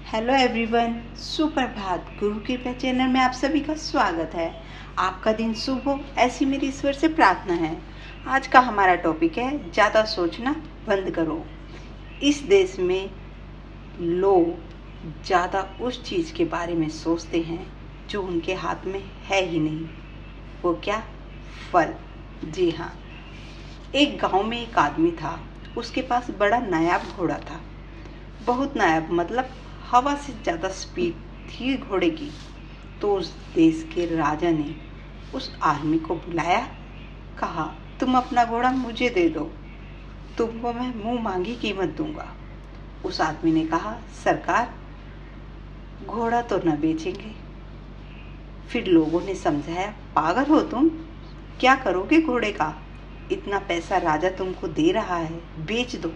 Hello everyone, सुप्रभात। गुरु कृपा channel में आप सभी का स्वागत है। आपका दिन शुभ हो, ऐसी मेरी ईश्वर से प्रार्थना है। आज का हमारा टॉपिक है ज़्यादा सोचना बंद करो। इस देश में लोग ज़्यादा उस चीज़ के बारे में सोचते हैं जो उनके हाथ में है ही नहीं। वो क्या? फल। जी हाँ, एक गांव में एक आदमी था। उसके पास बड़ा नायाब घोड़ा था। बहुत नायाब मतलब हवा से ज़्यादा स्पीड थी घोड़े की। तो उस देश के राजा ने उस आदमी को बुलाया, कहा, तुम अपना घोड़ा मुझे दे दो, तुमको मैं मुंह मांगी कीमत दूंगा। उस आदमी ने कहा, सरकार, घोड़ा तो न बेचेंगे। फिर लोगों ने समझाया, पागल हो तुम, क्या करोगे घोड़े का? इतना पैसा राजा तुमको दे रहा है, बेच दो।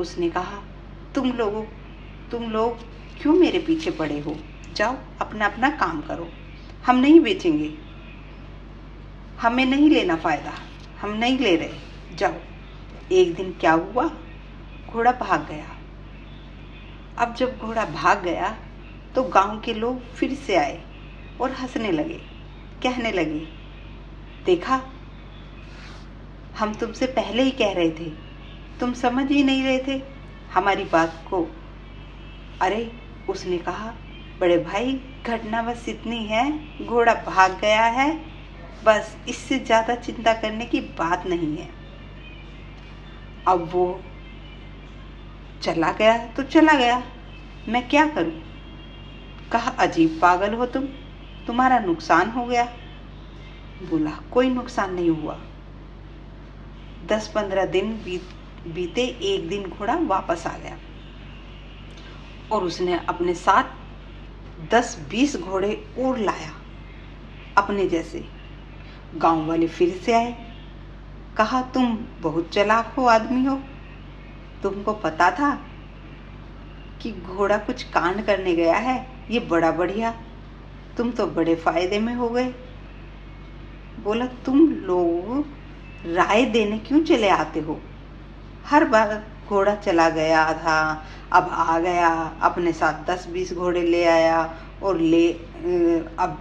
उसने कहा, तुम लोग क्यों मेरे पीछे पड़े हो? जाओ अपना अपना काम करो, हम नहीं बेचेंगे, हमें नहीं लेना फायदा, हम नहीं ले रहे, जाओ। एक दिन क्या हुआ, घोड़ा भाग गया। अब जब घोड़ा भाग गया तो गांव के लोग फिर से आए और हंसने लगे, कहने लगे, देखा, हम तुमसे पहले ही कह रहे थे, तुम समझ ही नहीं रहे थे हमारी बात को। अरे, उसने कहा, बड़े भाई, घटना बस इतनी है, घोड़ा भाग गया है, बस, इससे ज़्यादा चिंता करने की बात नहीं है। अब वो चला गया तो चला गया, मैं क्या करूं? कहा, अजीब पागल हो तुम, तुम्हारा नुकसान हो गया। बोला, कोई नुकसान नहीं हुआ। 10-15 दिन बीते, एक दिन घोड़ा वापस आ गया और उसने अपने साथ 10-20 घोड़े और लाया अपने जैसे। गांव वाले फिर से आए, कहा, तुम बहुत चालाक हो आदमी हो, तुमको पता था कि घोड़ा कुछ कांड करने गया है, ये बड़ा बढ़िया, तुम तो बड़े फायदे में हो गए। बोला, तुम लोग राय देने क्यों चले आते हो? हर बार घोड़ा चला गया था, अब आ गया, अपने साथ 10-20 घोड़े ले आया और अब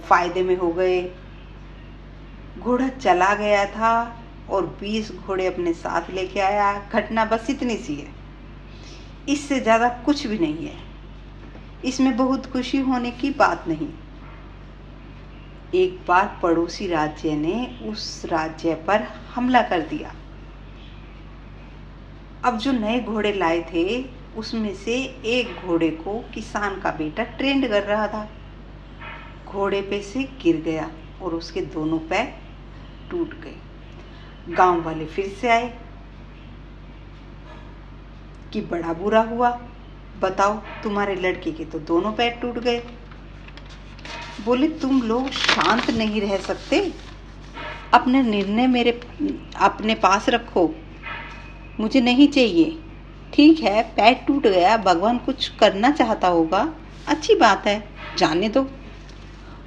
फायदे में हो गए। घोड़ा चला गया था और 20 घोड़े अपने साथ लेके आया। घटना बस इतनी सी है, इससे ज़्यादा कुछ भी नहीं है, इसमें बहुत खुशी होने की बात नहीं। एक बार पड़ोसी राज्य ने उस राज्य पर हमला कर दिया। अब जो नए घोड़े लाए थे, उसमें से एक घोड़े को किसान का बेटा ट्रेंड कर रहा था। घोड़े पे से गिर गया और उसके दोनों पैर टूट गए। गांव वाले फिर से आए कि बड़ा बुरा हुआ, बताओ, तुम्हारे लड़के के तो दोनों पैर टूट गए। बोले, तुम लोग शांत नहीं रह सकते, अपने निर्णय अपने पास रखो, मुझे नहीं चाहिए। ठीक है, पैर टूट गया, भगवान कुछ करना चाहता होगा, अच्छी बात है, जाने दो।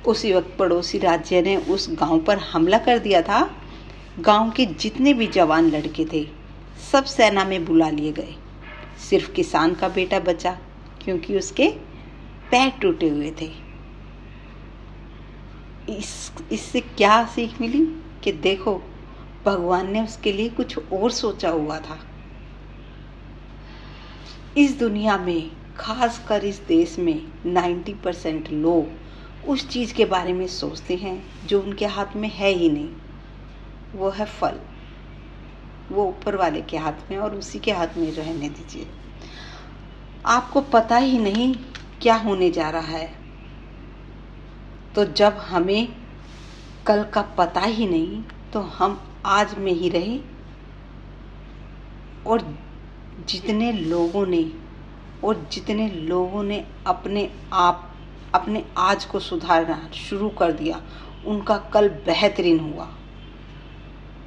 उसी वक्त पड़ोसी राज्य ने उस गांव पर हमला कर दिया था। गांव के जितने भी जवान लड़के थे, सब सेना में बुला लिए गए। सिर्फ किसान का बेटा बचा, क्योंकि उसके पैर टूटे हुए थे। इससे क्या सीख मिली कि देखो, भगवान ने उसके लिए कुछ और सोचा हुआ था। इस दुनिया में, खासकर इस देश में 90% लोग उस चीज़ के बारे में सोचते हैं जो उनके हाथ में है ही नहीं। वो है फल, वो ऊपर वाले के हाथ में, और उसी के हाथ में रहने दीजिए। आपको पता ही नहीं क्या होने जा रहा है, तो जब हमें कल का पता ही नहीं, तो हम आज में ही रहें। और जितने लोगों ने अपने आज को सुधारना शुरू कर दिया, उनका कल बेहतरीन हुआ।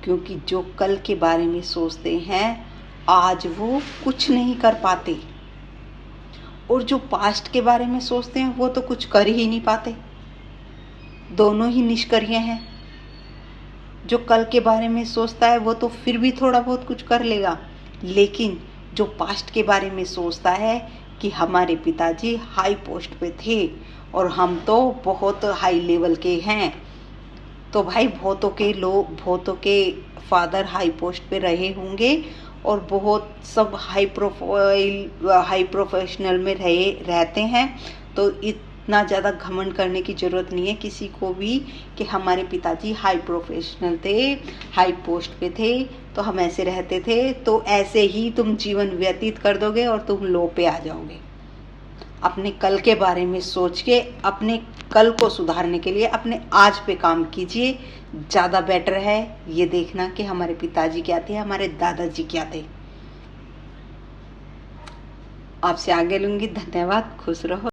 क्योंकि जो कल के बारे में सोचते हैं, आज वो कुछ नहीं कर पाते, और जो पास्ट के बारे में सोचते हैं, वो तो कुछ कर ही नहीं पाते। दोनों ही निष्क्रिय हैं। जो कल के बारे में सोचता है, वो तो फिर भी थोड़ा बहुत कुछ कर लेगा, लेकिन जो पास्ट के बारे में सोचता है कि हमारे पिताजी हाई पोस्ट पे थे और हम तो बहुत हाई लेवल के हैं। तो भाई बहुतों के फादर हाई पोस्ट पे रहे होंगे और बहुत सब हाई प्रोफेशनल में रहते हैं। तो इतना ज़्यादा घमंड करने की ज़रूरत नहीं है किसी को भी कि हमारे पिताजी हाई प्रोफेशनल थे, हाई पोस्ट पे थे तो हम ऐसे रहते थे, तो ऐसे ही तुम जीवन व्यतीत कर दोगे और तुम लो पे आ जाओगे। अपने कल के बारे में सोच के अपने कल को सुधारने के लिए अपने आज पे काम कीजिए। ज़्यादा बेटर है ये देखना कि हमारे पिताजी क्या थे, हमारे दादाजी क्या थे। आपसे आगे लूँगी। धन्यवाद। खुश रहो।